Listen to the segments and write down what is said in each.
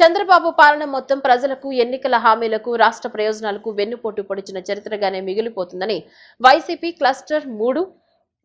చంద్రబాబు పాలన మొత్తం ప్రజలకు ఎన్నికల హామీలకు రాష్ట్ర ప్రయోజనాలకు వెన్నుపోటు పొడిచిన చరిత్రగానే మిగిలిపోతుందని వైసీపీ క్లస్టర్ 3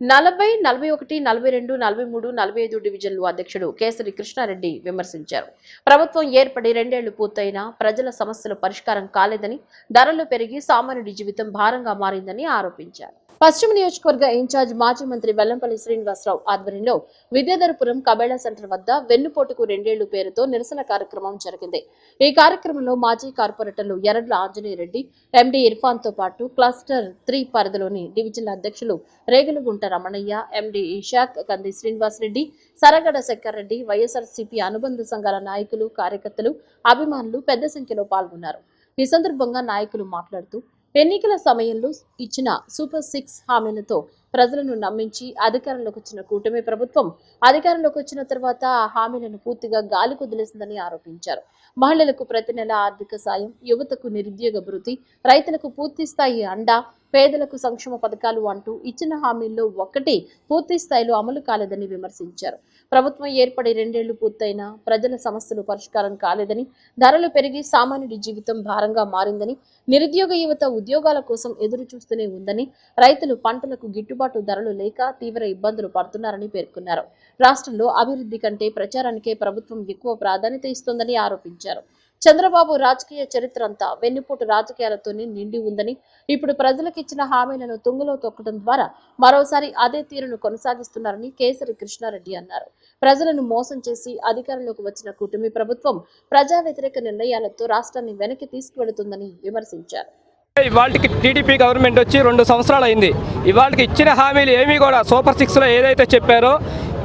40, 41, 42, 43, 45 డివిజన్లు అధ్యక్షుడు కేసరి కృష్ణారెడ్డి విమర్శించారు. ప్రభుత్వం ఏర్పడి 2 ఏళ్లు పూర్తయినా ప్రజల సమస్యల పరిష్కారం కాలేదని, ధరలు పెరిగి సామాన్యుడి జీవితం భారంగా మారిందని ఆరోపించారు. పశ్చిమ నియోజకవర్గ ఇన్ఛార్జ్ మాజీ మంత్రి వెల్లంపల్లి శ్రీనివాసరావు ఆధ్వర్యంలో విద్యాధరపురం కబేళా సెంటర్ వద్ద వెన్నుపోటుకు 2 ఏళ్లు పేరుతో నిరసన కార్యక్రమం జరిగింది. ఈ కార్యక్రమంలో మాజీ కార్పొరేటర్లు ఎర్రడ్ల ఆంజనేయ రెడ్డి, ఎండీ ఇర్ఫాన్ తో పాటు క్లస్టర్ 3 పరిధిలోని డివిజన్ల అధ్యక్షులు రేగులగుంట రమణయ్య, ఎండీ ఇషాక్, కంది శ్రీనివాస్ రెడ్డి, సరగడ శంకర్ రెడ్డి, వైఎస్ఆర్సీపీ అనుబంధ సంఘాల నాయకులు, కార్యకర్తలు, అభిమానులు పెద్ద సంఖ్యలో పాల్గొన్నారు. ఈ సందర్భంగా నాయకులు మాట్లాడుతూ ఎన్నికల సమయంలో ఇచ్చిన సూపర్ 6 హామీలతో ప్రజలను నమ్మించి అధికారంలోకి వచ్చిన కూటమి ప్రభుత్వం అధికారంలోకి వచ్చిన తర్వాత ఆ హామీలను పూర్తిగా గాలి కుదిలేసిందని ఆరోపించారు. మహిళలకు ప్రతి నెల ఆర్థిక సాయం, యువతకు నిరుద్యోగ భృతి, రైతులకు పూర్తి స్థాయి అండా, పేదలకు సంక్షేమ పథకాలు అంటూ ఇచ్చిన హామీల్లో ఒక్కటి పూర్తి స్థాయిలో అమలు కాలేదని విమర్శించారు. ప్రభుత్వం ఏర్పడి 2 ఏళ్లు పూర్తయినా ప్రజల సమస్యలు పరిష్కారం కాలేదని, ధరలు పెరిగి సామాన్యుడి జీవితం భారంగా మారిందని, నిరుద్యోగ యువత ఉద్యోగాల కోసం ఎదురు చూస్తూనే ఉందని, రైతులు పంటలకు గిట్టుబాటు ధరలు లేక తీవ్ర ఇబ్బందులు పడుతున్నారని పేర్కొన్నారు. రాష్ట్రంలో అభివృద్ధి కంటే ప్రచారానికే ప్రభుత్వం ఎక్కువ ప్రాధాన్యత ఇస్తోందని ఆరోపించారు. చంద్రబాబు రాజకీయ చరిత్ర అంతా వెన్నుపోటు రాజకీయాలతోనే నిండి ఉందని, ఇప్పుడు ప్రజలకు ఇచ్చిన హామీలను తుంగలో తొక్కడం ద్వారా మరోసారి అదే తీరును కొనసాగిస్తున్నారని కేసరి కృష్ణారెడ్డి అన్నారు. ప్రజలను మోసం చేసి అధికారంలోకి వచ్చిన కూటమి ప్రభుత్వం ప్రజా వ్యతిరేక నిర్ణయాలతో రాష్ట్రాన్ని వెనక్కి తీసుకువెళుతుందని విమర్శించారు. ఇవాళకి టీడీపీ గవర్నమెంట్ వచ్చి 2 సంవత్సరాలు అయింది. ఇవాళకి ఇచ్చిన హామీలు ఏమీ కూడా సూపర్ 6లో ఏదైతే చెప్పారో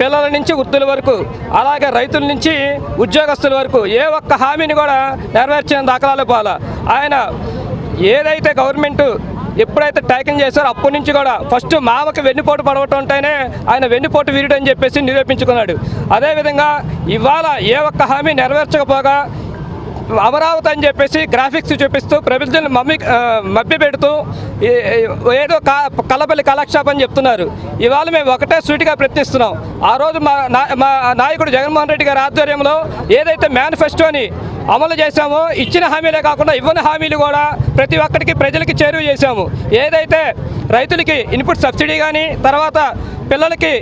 పిల్లల నుంచి వృద్ధుల వరకు, అలాగే రైతుల నుంచి ఉద్యోగస్తుల వరకు ఏ ఒక్క హామీని కూడా నెరవేర్చిన దాఖలాలు పోలా. ఆయన ఏదైతే గవర్నమెంట్ ఎప్పుడైతే ట్యాకింగ్ చేశారో అప్పటి నుంచి కూడా ఫస్ట్ మామకి వెన్నుపోటు పడవటం ఉంటేనే ఆయన వెన్నుపోటు వీరుడు అని చెప్పేసి నిరూపించుకున్నాడు. అదేవిధంగా ఇవాళ ఏ ఒక్క హామీ నెరవేర్చకపోగా అమరావతి అని చెప్పేసి గ్రాఫిక్స్ చూపిస్తూ ప్రజలను మభ్య పెడుతూ ఏదో కలపల్లి కళాక్షేపం చెప్తున్నారు. ఇవాళ మేము ఒకటే సూటిగా ప్రశ్నిస్తున్నాం. ఆ రోజు మా నాయకుడు జగన్మోహన్ రెడ్డి గారి ఆధ్వర్యంలో ఏదైతే మేనిఫెస్టోని అమలు చేశామో ఇచ్చిన హామీలే కాకుండా ఇవ్వని హామీలు కూడా ప్రతి ఒక్కరికి ప్రజలకి చేరువ చేశాము. ఏదైతే రైతులకి ఇన్పుట్ సబ్సిడీ కానీ, తర్వాత పిల్లలకి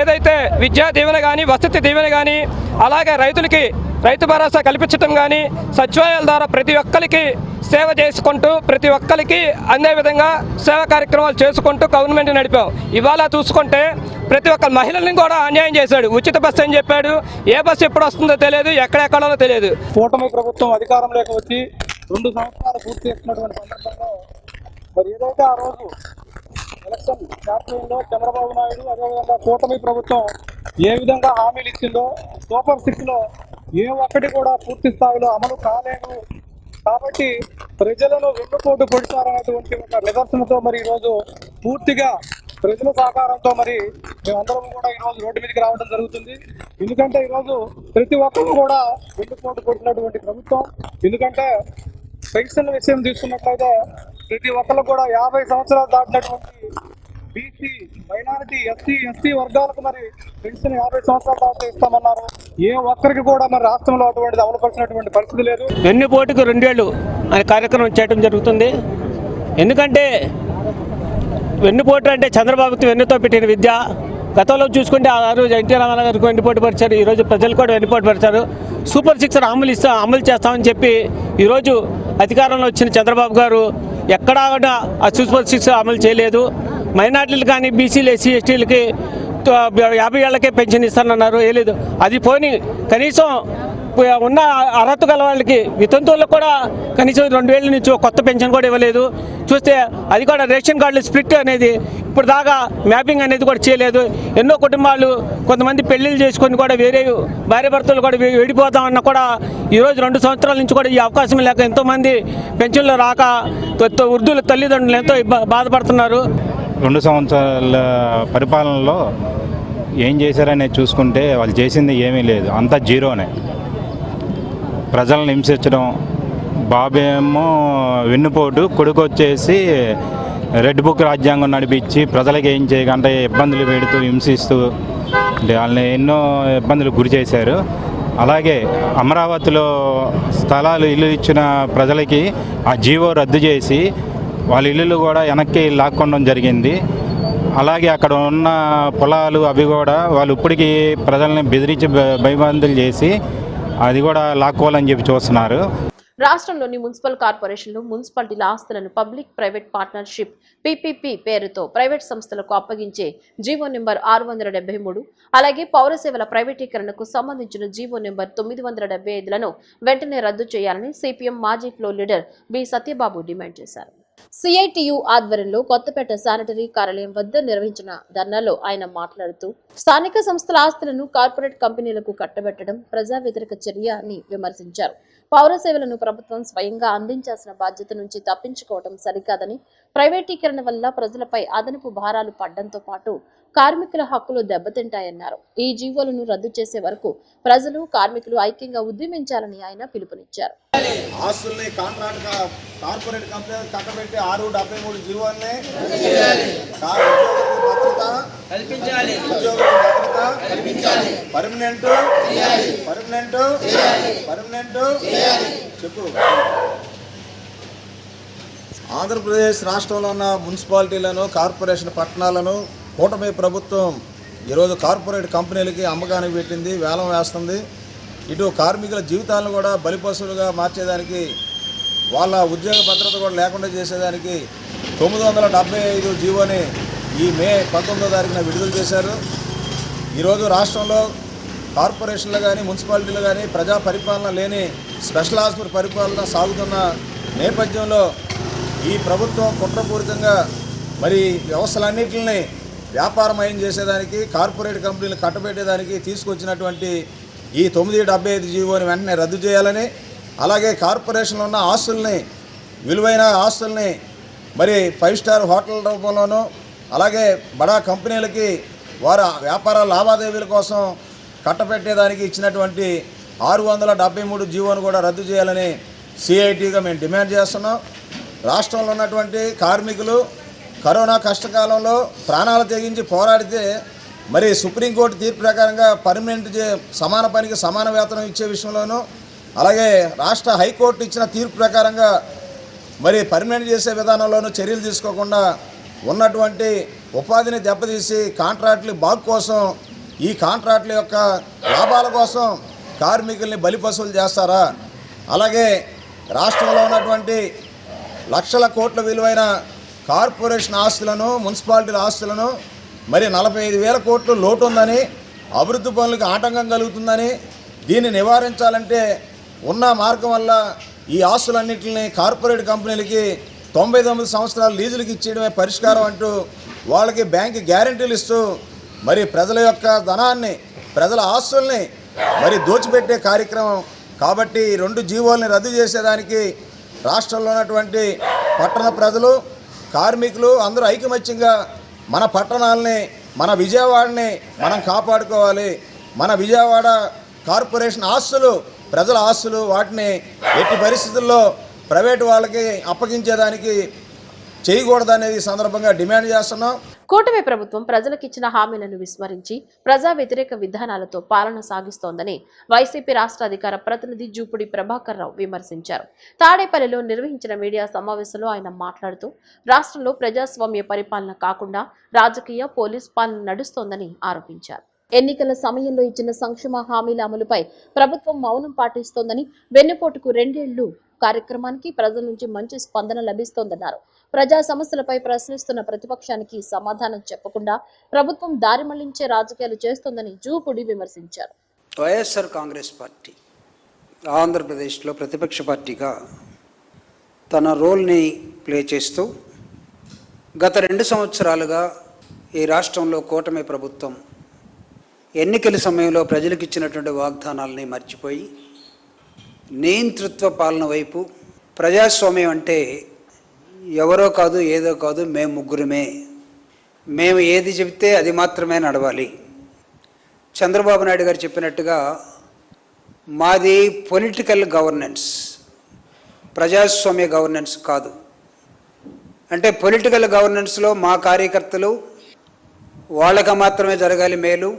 ఏదైతే విద్యా దీవెన కానీ, వసతి దీవెన కానీ, అలాగే రైతులకి రైతు భరోసా కల్పించడం కానీ, సచివాలయాల ద్వారా ప్రతి ఒక్కరికి సేవ చేసుకుంటూ ప్రతి ఒక్కరికి అందే విధంగా సేవా కార్యక్రమాలు చేసుకుంటూ గవర్నమెంట్ నడిపాం. ఇవాళ చూసుకుంటే ప్రతి ఒక్క మహిళల్ని కూడా అన్యాయం చేశాడు. ఉచిత బస్సు అని చెప్పాడు. ఏ బస్సు ఎప్పుడు వస్తుందో తెలియదు, ఎక్కడెక్కడో తెలియదు. కూటమి ప్రభుత్వం అధికారంలోకి వచ్చి 2 సంవత్సరాలు పూర్తి చేస్తున్నటువంటి సందర్భంలో మరి ఏదైతే ఆ రోజు ఎలక్షన్ క్యాంపెయిన్లో చంద్రబాబు నాయుడు అదేవిధంగా కూటమి ప్రభుత్వం ఏ విధంగా హామీలు ఇచ్చిందో సూపర్ 6లో ఏ ఒక్కటి కూడా పూర్తి స్థాయిలో అమలు కాలేదు. కాబట్టి ప్రజలను వెన్నుపోటు పొడిచారనేటువంటి ఒక నిదర్శనతో మరి ఈరోజు పూర్తిగా ప్రజల సహకారంతో మరి మేమందరం కూడా ఈరోజు రోడ్డు మీదకి రావడం జరుగుతుంది. ఎందుకంటే ఈరోజు ప్రతి ఒక్కరు కూడా వెన్నుపోటు పొడిచినటువంటి ప్రభుత్వం. ఎందుకంటే పెన్షన్ విషయం తీసుకున్నట్లయితే ప్రతి ఒక్కరు కూడా 50 సంవత్సరాలు దాటినటువంటి బీసీ, మైనారిటీ, ఎస్సీ వర్గాలకు మరి పెన్షన్ 50 సంవత్సరాలు దాటి ఇస్తామన్నారు. ఏ ఒక్కరికి కూడా మరి రాష్ట్రంలో అటువంటిది అమలుపరిచినటువంటి పరిస్థితి లేదు. వెన్నుపోటుకు 2 ఏళ్ళు అనే కార్యక్రమం చేయడం జరుగుతుంది. ఎందుకంటే వెన్నుపోటు అంటే చంద్రబాబుకి వెన్నుతో పెట్టిన విద్య. గతంలో చూసుకుంటే ఆ రోజు ఎన్టీ రామారావు గారికి వెన్నుపోటు పరిచారు, ఈరోజు ప్రజలు కూడా వెన్నుపోటు పరిచారు. సూపర్ 6 అమలు చేస్తామని చెప్పి ఈరోజు అధికారంలో వచ్చిన చంద్రబాబు గారు ఎక్కడా కూడా ఆ సూపర్ 6 అమలు చేయలేదు. మైనార్టీలు కానీ, బీసీలు, ఎస్సీ, ఎస్టీలకి 50 ఏళ్లకే పెన్షన్ ఇస్తానన్నారు, వేయలేదు. అది పోని కనీసం ఉన్న అర్హత గల వాళ్ళకి వితంతువులకు కూడా కనీసం 2 ఏళ్ళ నుంచి కొత్త పెన్షన్ కూడా ఇవ్వలేదు. చూస్తే అది కూడా రేషన్ కార్డులు స్ప్లిట్ అనేది ఇప్పుడు దాకా మ్యాపింగ్ అనేది కూడా చేయలేదు. ఎన్నో కుటుంబాలు కొంతమంది పెళ్లిళ్ళు చేసుకొని కూడా వేరే భార్య భర్తలు కూడా విడిపోతామన్నా కూడా ఈరోజు 2 సంవత్సరాల నుంచి కూడా ఈ అవకాశం లేక ఎంతోమంది పెన్షన్లు రాక వృద్ధుల తల్లిదండ్రులు ఎంతో బాధపడుతున్నారు. 2 సంవత్సరాల పరిపాలనలో ఏం చేశారనేది చూసుకుంటే వాళ్ళు చేసింది ఏమీ లేదు, అంతా జీరోనే. ప్రజలను హింసించడం, బాబేమో వెన్నుపోటు, కొడుకు వచ్చేసి రెడ్ బుక్ రాజ్యాంగం నడిపించి ప్రజలకు ఏం చేయకుండా ఇబ్బందులు పెడుతూ హింసిస్తూ వాళ్ళని ఎన్నో ఇబ్బందులు గురి చేశారు. అలాగే అమరావతిలో స్థలాలు ఇల్లు ఇచ్చిన ప్రజలకి ఆ జీవో రద్దు చేసి వాళ్ళ ఇల్లులు కూడా వెనక్కి లాక్కోవడం జరిగింది. అలాగే అక్కడ ఉన్న పొలాలు అవి కూడా వాళ్ళు ఇప్పటికీ ప్రజల్ని బెదిరించి భయబందులు చేసి అది కూడా లాక్కోవాలని చెప్పి చూస్తున్నారు. రాష్ట్రంలోని మున్సిపల్ కార్పొరేషన్లు మున్సిపాలిటీల ఆస్తులను పబ్లిక్ ప్రైవేట్ పార్ట్నర్షిప్ పీపీపీ పేరుతో ప్రైవేట్ సంస్థలకు అప్పగించే జీవో నెంబర్ 673 అలాగే పౌర సేవల ప్రైవేటీకరణకు సంబంధించిన జీవో నెంబర్ 975లను వెంటనే రద్దు చేయాలని సిపిఎం మాజీ floor leader B Satyababu demand చేశారు. సిఐటియు ఆధ్వర్యంలో కొత్తపేట శానిటరీ కార్యాలయం వద్ద నిర్వహించిన ధర్నాలో ఆయన మాట్లాడుతూ స్థానిక సంస్థల ఆస్తులను కార్పొరేట్ కంపెనీలకు కట్టబెట్టడం ప్రజా వ్యతిరేక చర్య అని విమర్శించారు. పౌర సేవలను ప్రభుత్వం స్వయంగా అందించాల్సిన బాధ్యత నుంచి తప్పించుకోవడం సరికాదని, ప్రైవేటీకరణ వల్ల ప్రజలపై అదనపు భారాలు పడ్డంతో పాటు కార్మికుల హక్కులు దెబ్బతింటాయన్నారు. ఈ జీవోలను రద్దు చేసే వరకు ప్రజలు కార్మికులు ఐక్యంగా ఉద్యమించాలని ఆయన పిలుపునిచ్చారు. ఆస్తుల్ని కార్పొరేట్ కంపెనీలు కట్టబెట్టి 673 జీవోల్ని భద్రత పర్మనెంట్ చెప్పు. ఆంధ్రప్రదేశ్ రాష్ట్రంలో ఉన్న మున్సిపాలిటీలను, కార్పొరేషన్ పట్టణాలను కూటమి ప్రభుత్వం ఈరోజు కార్పొరేట్ కంపెనీలకి అమ్మకానికి పెట్టింది, వేలం వేస్తుంది. ఇటు కార్మికుల జీవితాలను కూడా బలిపశువులుగా మార్చేదానికి, వాళ్ళ ఉద్యోగ భద్రత కూడా లేకుండా చేసేదానికి 975 జీవోని ఈ మే 19వ తారీఖున విడుదల చేశారు. ఈరోజు రాష్ట్రంలో కార్పొరేషన్లు కానీ, మున్సిపాలిటీలు కానీ ప్రజా పరిపాలన లేని స్పెషల్ హాస్పిటల్ పరిపాలన సాగుతున్న నేపథ్యంలో ఈ ప్రభుత్వం కుట్రపూరితంగా మరి వ్యవస్థలన్నింటినీ వ్యాపారమయం చేసేదానికి, కార్పొరేట్ కంపెనీలు కట్టబెట్టేదానికి తీసుకొచ్చినటువంటి ఈ 975 జీవోని వెంటనే రద్దు చేయాలని, అలాగే కార్పొరేషన్లో ఉన్న ఆస్తుల్ని, విలువైన ఆస్తుల్ని మరి 5 స్టార్ హోటల్ రూపంలోనూ, అలాగే బడా కంపెనీలకి వారి వ్యాపార లావాదేవీల కోసం కట్టబెట్టేదానికి ఇచ్చినటువంటి 673 జీవోను కూడా రద్దు చేయాలని సిఐటిగా మేము డిమాండ్ చేస్తున్నాం. రాష్ట్రంలో ఉన్నటువంటి కార్మికులు కరోనా కష్టకాలంలో ప్రాణాలు తెగించి పోరాడితే మరి సుప్రీంకోర్టు తీర్పు ప్రకారంగా పర్మనెంట్ సమాన పనికి సమాన వేతనం ఇచ్చే విషయంలోనూ, అలాగే రాష్ట్ర హైకోర్టు ఇచ్చిన తీర్పు ప్రకారంగా మరి పర్మనెంట్ చేసే విధానంలోనూ చర్యలు తీసుకోకుండా ఉన్నటువంటి ఉపాధిని దెబ్బతీసి కాంట్రాక్టుల బాగు కోసం, ఈ కాంట్రాక్టుల యొక్క లాభాల కోసం కార్మికుల్ని బలిపశువులు చేస్తారా? అలాగే రాష్ట్రంలో ఉన్నటువంటి లక్షల కోట్ల విలువైన కార్పొరేషన్ ఆస్తులను, మున్సిపాలిటీల ఆస్తులను మరి 45,000 కోట్లు లోటు ఉందని, అభివృద్ధి పనులకు ఆటంకం కలుగుతుందని, దీన్ని నివారించాలంటే ఉన్న మార్గం వల్ల ఈ ఆస్తులన్నింటినీ కార్పొరేట్ కంపెనీలకి 99 సంవత్సరాలు లీజులకు ఇచ్చేయడమే పరిష్కారం అంటూ వాళ్ళకి బ్యాంకు గ్యారెంటీలు ఇస్తూ మరి ప్రజల యొక్క ధనాన్ని, ప్రజల ఆస్తుల్ని మరి దోచిపెట్టే కార్యక్రమం. కాబట్టి ఈ 2 జీవోల్ని రద్దు చేసేదానికి రాష్ట్రంలో ఉన్నటువంటి పట్టణ ప్రజలు, కార్మికులు అందరూ ఐకమత్యంగా మన పట్టణాలని, మన విజయవాడని మనం కాపాడుకోవాలి. మన విజయవాడ కార్పొరేషన్ ఆస్తులు, ప్రజల ఆస్తులు, వాటిని ఎట్టి పరిస్థితుల్లో ప్రైవేటు వాళ్ళకి అప్పగించేదానికి చేయకూడదనేది సందర్భంగా డిమాండ్ చేస్తున్నాం. కూటమి ప్రభుత్వం ప్రజలకిచ్చిన హామీలను విస్మరించి ప్రజా వ్యతిరేక విధానాలతో పాలన సాగిస్తోందని వైసీపీ రాష్ట్ర అధికార ప్రతినిధి జూపుడి ప్రభాకర్ రావు విమర్శించారు. తాడేపల్లిలో నిర్వహించిన మీడియా సమావేశంలో ఆయన మాట్లాడుతూ రాష్ట్రంలో ప్రజాస్వామ్య పరిపాలన కాకుండా రాజకీయ, పోలీస్ పాలన నడుస్తోందని ఆరోపించారు. ఎన్నికల సమయంలో ఇచ్చిన సంక్షేమ హామీల అమలుపై ప్రభుత్వం మౌనం పాటిస్తోందని, వెన్నుపోటుకు 2 ఏళ్లు కార్యక్రమానికి ప్రజల నుంచి మంచి స్పందన లభిస్తోందన్నారు. ప్రజా సమస్యలపై ప్రశ్నిస్తున్న ప్రతిపక్షానికి సమాధానం చెప్పకుండా ప్రభుత్వం దారి మళ్లించే రాజకీయాలు చేస్తోందని జూపుడి విమర్శించారు. వైఎస్ఆర్ కాంగ్రెస్ పార్టీ ఆంధ్రప్రదేశ్లో ప్రతిపక్ష పార్టీగా తన రోల్ని ప్లే చేస్తూ గత 2 సంవత్సరాలుగా ఈ రాష్ట్రంలో కూటమి ప్రభుత్వం ఎన్నికల సమయంలో ప్రజలకు ఇచ్చినటువంటి వాగ్దానాలని మర్చిపోయి నియంతృత్వ పాలన వైపు, ప్రజాస్వామ్యం అంటే ఎవరో కాదు, ఏదో కాదు, మేము ముగ్గురమే, మేము ఏది చెబితే అది మాత్రమే నడవాలి. చంద్రబాబు నాయుడు గారు చెప్పినట్టుగా మాది పొలిటికల్ గవర్నెన్స్, ప్రజాస్వామ్య గవర్నెన్స్ కాదు. అంటే పొలిటికల్ గవర్నెన్స్లో మా కార్యకర్తలు వాళ్ళకి మాత్రమే జరగాలి మేలు,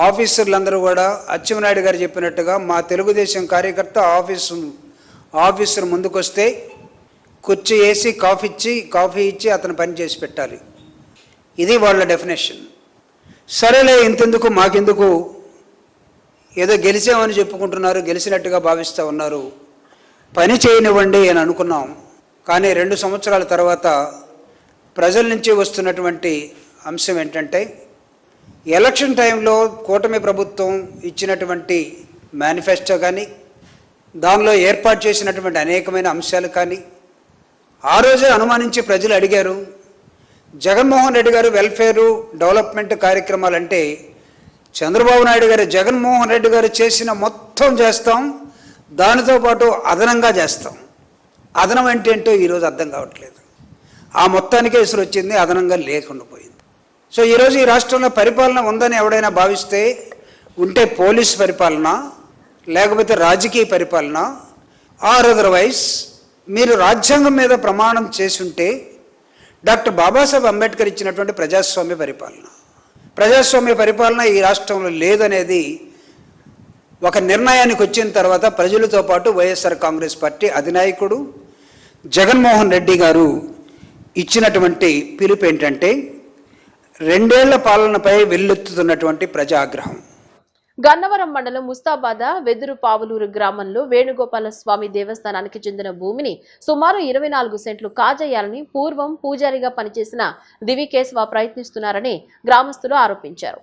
ఆఫీసర్లందరూ కూడా అచ్చెన్నాయుడు గారు చెప్పినట్టుగా మా తెలుగుదేశం కార్యకర్త ఆఫీసర్ ముందుకొస్తే కుర్చీ వేసి కాఫీ ఇచ్చి అతను పని చేసి పెట్టాలి. ఇది వాళ్ళ డెఫినేషన్. సరేలే, ఇంతెందుకు మాకెందుకు, ఏదో గెలిచామని చెప్పుకుంటున్నారు, గెలిచినట్టుగా భావిస్తూ ఉన్నారు, పని చేయనివ్వండి అని అనుకున్నాం. కానీ 2 సంవత్సరాల తర్వాత ప్రజల నుంచి వస్తున్నటువంటి అంశం ఏంటంటే, ఎలక్షన్ టైంలో కూటమి ప్రభుత్వం ఇచ్చినటువంటి మేనిఫెస్టో కానీ, దానిలో ఏర్పాటు చేసినటువంటి అనేకమైన అంశాలు కానీ, ఆ రోజే అనుమానించి ప్రజలు అడిగారు, జగన్మోహన్ రెడ్డి గారు వెల్ఫేరు డెవలప్మెంట్ కార్యక్రమాలంటే చంద్రబాబు నాయుడు గారు జగన్మోహన్ రెడ్డి గారు చేసిన మొత్తం చేస్తాం, దానితో పాటు అదనంగా చేస్తాం. అదనం అంటే ఏంటో ఈరోజు అర్థం కావట్లేదు. ఆ మొత్తానికే ఇసురు వచ్చింది, అదనంగా లేకుండా పోయింది. సో ఈరోజు ఈ రాష్ట్రంలో పరిపాలన ఉందని ఎవడైనా భావిస్తే, ఉంటే పోలీస్ పరిపాలన, లేకపోతే రాజకీయ పరిపాలన, ఆర్ అదర్వైజ్ మీరు రాజ్యాంగం మీద ప్రమాణం చేసి ఉంటే డాక్టర్ బాబాసాహెబ్ అంబేద్కర్ ఇచ్చినటువంటి ప్రజాస్వామ్య పరిపాలన ఈ రాష్ట్రంలో లేదనేది ఒక నిర్ణయానికి వచ్చిన తర్వాత ప్రజలతో పాటు వైఎస్ఆర్ కాంగ్రెస్ పార్టీ అధినాయకుడు జగన్మోహన్ రెడ్డి గారు ఇచ్చినటువంటి పిలుపు ఏంటంటే, 2 ఏళ్ల పాలనపై వెల్లుత్తుతున్నటువంటి ప్రజాగ్రహం. గన్నవరం మండలం ముస్తాబాద వెదురు పావులూరు గ్రామంలో వేణుగోపాల స్వామి దేవస్థానానికి చెందిన భూమిని సుమారు 24 సెంట్లు కాజేయాలని పూర్వం పూజారిగా పనిచేసిన దివి కేశవ ప్రయత్నిస్తున్నారని గ్రామస్తులు ఆరోపించారు.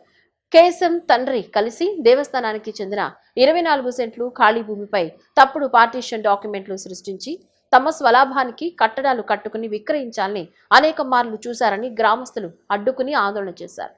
కేశం తండ్రి కలిసి దేవస్థానానికి చెందిన 24 సెంట్లు ఖాళీ భూమిపై తప్పుడు పార్టీషన్ డాక్యుమెంట్లు సృష్టించి తమ స్వలాభానికి కట్టడాలు కట్టుకుని విక్రయించాలని అనేక మార్లు చూశారని గ్రామస్తులు అడ్డుకుని ఆందోళన చేశారు.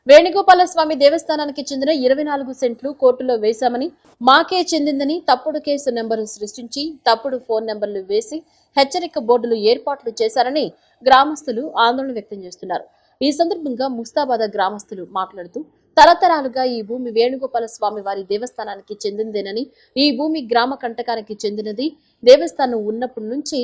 వేణుగోపాల స్వామి దేవస్థానానికి చెందిన 24 సెంట్లు కోర్టులో వేశామని, మాకే చెందిందని తప్పుడు కేసు నెంబరు సృష్టించి తప్పుడు ఫోన్ నెంబర్లు వేసి హెచ్చరిక బోర్డులు ఏర్పాట్లు చేశారని గ్రామస్తులు ఆందోళన వ్యక్తం చేస్తున్నారు. ఈ సందర్భంగా ముస్తాబాద గ్రామస్తులు మాట్లాడుతూ, తరతరాలుగా ఈ భూమి వేణుగోపాల స్వామి వారి దేవస్థానానికి చెందిందేనని, ఈ భూమి గ్రామ కంటకానికి చెందినది, దేవస్థానం ఉన్నప్పటి నుంచి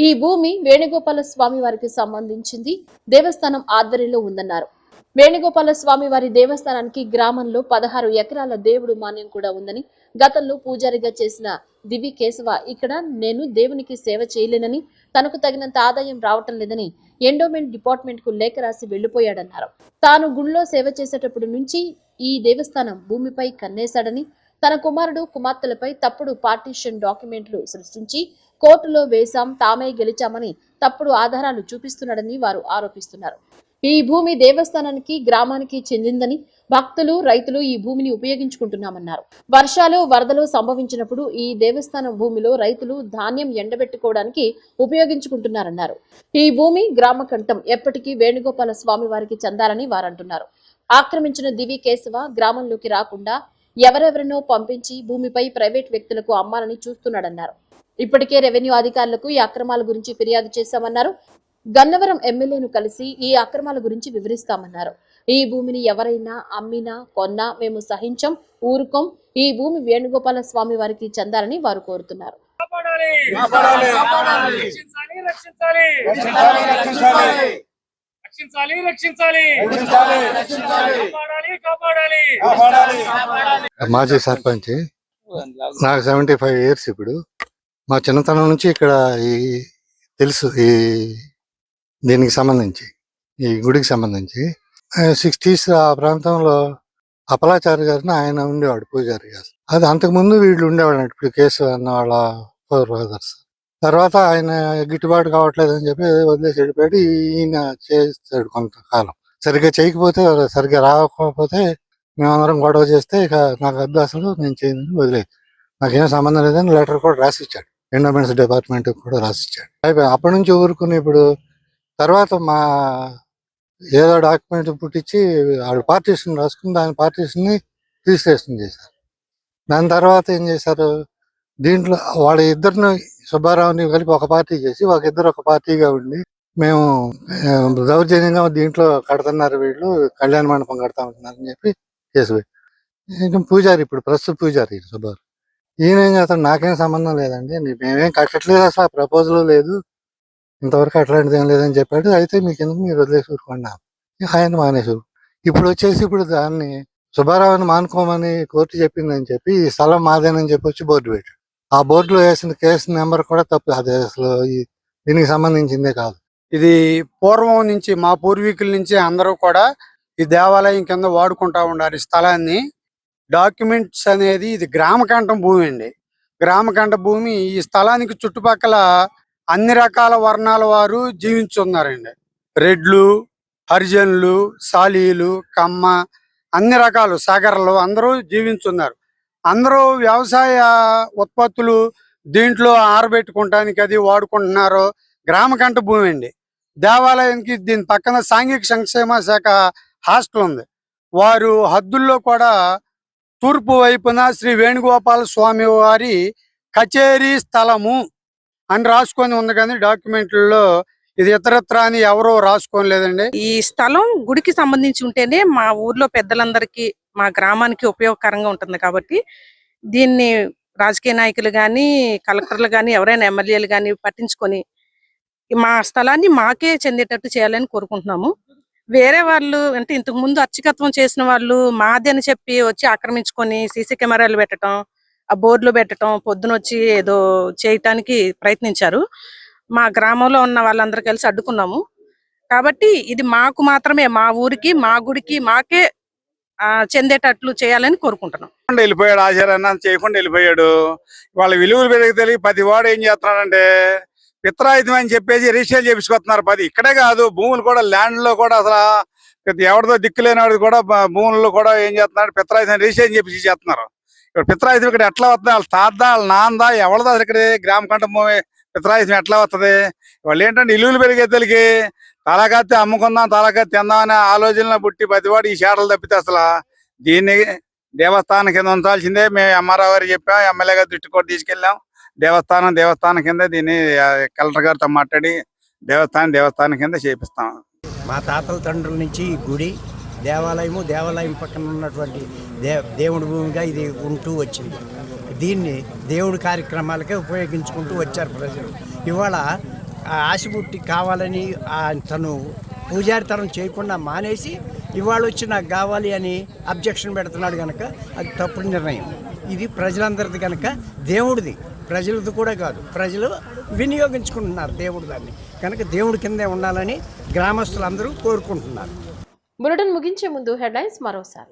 ఈ భూమి వేణుగోపాల స్వామి వారికి సంబంధించింది, దేవస్థానం ఆధ్వర్యంలో ఉందన్నారు. వేణుగోపాల స్వామి వారి దేవస్థానానికి గ్రామంలో 16 ఎకరాల దేవుడు మాన్యం కూడా ఉందని, గతంలో పూజారిగా చేసిన దివి కేశవ ఇక్కడ నేను దేవునికి సేవ చేయలేనని, తనకు తగినంత ఆదాయం రావటం లేదని ఎండోమెంట్ డిపార్ట్మెంట్ కు లేఖ రాసి వెళ్లిపోయాడన్నారు. తాను గుళ్ళో సేవ చేసేటప్పటి నుంచి ఈ దేవస్థానం భూమిపై కన్నేశాడని, తన కుమారుడు కుమార్తెలపై తప్పుడు పార్టీషన్ డాక్యుమెంట్లు సృష్టించి కోర్టులో వేశాం, తామే గెలిచామని తప్పుడు ఆధారాలు చూపిస్తున్నాడని వారు ఆరోపిస్తున్నారు. ఈ భూమి దేవస్థానానికి గ్రామానికి చెందిందని, భక్తులు రైతులు ఈ భూమిని ఉపయోగించుకుంటున్నామన్నారు. వర్షాలు వరదలు సంభవించినప్పుడు ఈ దేవస్థానం భూమిలో రైతులు ధాన్యం ఎండబెట్టుకోవడానికి ఉపయోగించుకుంటున్నారన్నారు. ఈ భూమి గ్రామ కంఠం ఎప్పటికీ వేణుగోపాల స్వామి వారికి చెందాలని వారంటున్నారు. ఆక్రమించిన దివి కేశవ గ్రామంలోకి రాకుండా ఎవరెవరినో పంపించి భూమిపై ప్రైవేట్ వ్యక్తులకు అమ్మాలని చూస్తున్నాడన్నారు. ఇప్పటికే రెవెన్యూ అధికారులకు ఈ అక్రమాల గురించి ఫిర్యాదు చేశామన్నారు. గన్నవరం ఎమ్మెల్యేను కలిసి ఈ అక్రమాల గురించి వివరిస్తామన్నారు. ఈ భూమిని ఎవరైనా అమ్మినా కొన్నా మేము సహించం, ఊరుకోం. ఈ భూమి వేణుగోపాల స్వామి వారికి చెందాలని వారు కోరుతున్నారు. మాజీ సర్పంచ్, నాకు 75 ఇయర్స్. ఇప్పుడు మా చిన్నతనం నుంచి ఇక్కడ తెలుసు ఈ దీనికి సంబంధించి, ఈ గుడికి సంబంధించి 60s ఆ ప్రాంతంలో అప్పలాచారి గారిని ఆయన ఉండేవాడు పూజారి గారు. అది అంతకుముందు వీళ్ళు ఉండేవాడు. ఇప్పుడు కేసు అన్న వాళ్ళ 4 బ్రదర్స్. తర్వాత ఆయన గిట్టుబాటు కావట్లేదు అని చెప్పి వదిలేసి వెళ్ళిపోయాడు. ఈయన చేస్తాడు కొంతకాలం. సరిగ్గా చేయకపోతే, సరిగ్గా రాకపోతే మేమందరం గొడవ చేస్తే ఇక నాకు వద్దు, అసలు నేను చేయను, వదిలేదు, నాకేం సంబంధం లేదని లెటర్ కూడా రాసిచ్చాడు. ఎండోమెంట్స్ డిపార్ట్మెంట్ కూడా రాసిచ్చాడు. అయిపోయి అప్పటి నుంచి ఊరుకుని ఇప్పుడు తర్వాత మా ఏదో డాక్యుమెంట్ పుట్టించి వాళ్ళు పార్టీషన్ రాసుకుని దాని పార్టీషన్ని రిజిస్ట్రేషన్ చేశారు. దాని తర్వాత ఏం చేశారు, దీంట్లో వాళ్ళ ఇద్దరిని సుబ్బారావుని కలిపి ఒక పార్టీ చేసి ఇద్దరు ఒక పార్టీగా ఉండి మేము దౌర్జన్యంగా దీంట్లో కడుతున్నారు, వీళ్ళు కళ్యాణ మండపం కడతామంటున్నారు అని చెప్పి కేసు. ఇంకా పూజారి, ఇప్పుడు ప్రస్తుత పూజారి సుబ్బారావు, ఈయన ఏం చేస్తాడు, నాకేం సంబంధం లేదండి, మేమేం కట్టట్లేదు, అసలు ఆ ప్రపోజల్ లేదు, ఇంతవరకు అట్లాంటిది ఏం లేదని చెప్పాడు. అయితే మీకు ఎందుకు, మీరు వదిలేసి ఊరుకోండి ఆయన మానేసారు. ఇప్పుడు వచ్చేసి ఇప్పుడు దాన్ని సుబ్బారావుని మానుకోమని కోర్టు చెప్పిందని చెప్పి ఈ స్థలం మాదేనని చెప్పి వచ్చి బోర్డు పెట్టాడు. ఆ బోర్డులో వేసిన కేసు నెంబర్ కూడా తప్పు. అది అసలు దీనికి సంబంధించిందే కాదు. ఇది పూర్వం నుంచి మా పూర్వీకుల నుంచి అందరూ కూడా ఈ దేవాలయం కింద వాడుకుంటా ఉన్నారు ఈ స్థలాన్ని. డాక్యుమెంట్స్ అనేది ఇది గ్రామకంఠం భూమి అండి. గ్రామకంఠ భూమి. ఈ స్థలానికి చుట్టుపక్కల అన్ని రకాల వర్ణాల వారు జీవించున్నారండి. రెడ్లు, హరిజనులు, సాలీలు, కమ్మ, అన్ని రకాలు సాగర్లు అందరూ జీవించున్నారు. అందరూ వ్యవసాయ ఉత్పత్తులు దీంట్లో ఆరబెట్టుకోవటానికి అది వాడుకుంటున్నారు. గ్రామకంఠ భూమి అండి. దేవాలయానికి దీని పక్కన సాంఘిక సంక్షేమ శాఖ హాస్టల్ ఉంది. వారు హద్దుల్లో కూడా తూర్పు వైపున శ్రీ వేణుగోపాల స్వామి వారి కచేరీ స్థలము అని రాసుకొని ఉంది, కానీ డాక్యుమెంట్లలో ఇది ఇతరత్ర అని ఎవరో రాసుకోలేదండి. ఈ స్థలం గుడికి సంబంధించి ఉంటేనే మా ఊర్లో పెద్దలందరికీ, మా గ్రామానికి ఉపయోగకరంగా ఉంటుంది. కాబట్టి దీన్ని రాజకీయ నాయకులు కానీ, కలెక్టర్లు కానీ, ఎవరైనా ఎమ్మెల్యేలు కానీ పట్టించుకొని మా స్థలాన్ని మాకే చెందేటట్టు చేయాలని కోరుకుంటున్నాము. వేరే వాళ్ళు అంటే ఇంతకు ముందు అర్చకత్వం చేసిన వాళ్ళు మాది అని చెప్పి వచ్చి ఆక్రమించుకొని సీసీ కెమెరాలు పెట్టడం, ఆ బోర్డులు పెట్టడం, పొద్దున వచ్చి ఏదో చేయటానికి ప్రయత్నించారు. మా గ్రామంలో ఉన్న వాళ్ళందరూ కలిసి అడ్డుకున్నాము. కాబట్టి ఇది మాకు మాత్రమే, మా ఊరికి, మా గుడికి, మాకే చెందేటట్లు చేయాలని కోరుకుంటున్నాం. వెళ్ళిపోయాడు ఆచార్య చేయకుండా వెళ్ళిపోయాడు. వాళ్ళ విలువలు పెరిగి తెలియ ప్రతి వాడు ఏం చేస్తున్నాడంటే పిత్రాయుధం అని చెప్పేసి రిజిస్టర్ చేపించుకొస్తున్నారు. 10 ఇక్కడే కాదు, భూములు కూడా ల్యాండ్ లో కూడా అసలు ఎవరిదో దిక్కులేనివాడు కూడా భూముల్లో కూడా ఏం చేస్తున్నాడు, పిత్రాయుధం రిజిస్టర్ చేపించి చేస్తున్నారు. ఇప్పుడు పిత్రాయుధం ఇక్కడ ఎట్లా వస్తుంది? వాళ్ళ తాతదా, వాళ్ళ నాన్నదా, ఎవరిదా ఇక్కడ గ్రామకంఠ భూమి పిత్రాయుధం ఎట్లా వస్తుంది? వాళ్ళు ఏంటంటే ఇల్లులు పెరిగే తెలికి తలకత్తి అమ్ముకుందాం, తలకత్తి తిందాం అనే ఆలోచనలో పుట్టి ప్రతివాడు ఈ షేటలు తప్పితే అసలు దీన్ని దేవస్థానం కింద ఉంచాల్సిందే. మేము ఎంఆర్ఓ గారు చెప్పాం, ఎమ్మెల్యే గారు దృష్టి కూడా తీసుకెళ్ళాం. దేవస్థానం కింద దీన్ని కలెక్టర్ గారితో మాట్లాడి దేవస్థానం కింద చేపిస్తాం. మా తాతల తండ్రుల నుంచి ఈ గుడి దేవాలయం పక్కన ఉన్నటువంటి దేవుడి భూమిగా ఇది ఉంటూ వచ్చింది. దీన్ని దేవుడి కార్యక్రమాలకే ఉపయోగించుకుంటూ వచ్చారు ప్రజలు. ఇవాళ ఆశపుట్టి కావాలని తను పూజారితనం చేయకుండా మానేసి ఇవాళ వచ్చి నాకు కావాలి అని అబ్జెక్షన్ పెడుతున్నాడు కనుక అది తప్పుడు నిర్ణయం. ఇది ప్రజలందరిది కనుక దేవుడిది, ప్రజలది కూడా కాదు. ప్రజలు వినియోగించుకుంటున్నారు దేవుడు దాన్ని కనుక దేవుడి కిందే ఉండాలని గ్రామస్తులందరూ కోరుకుంటున్నారు. బులెటిన్ ముగించే ముందు హెడ్లైన్స్ మరోసారి.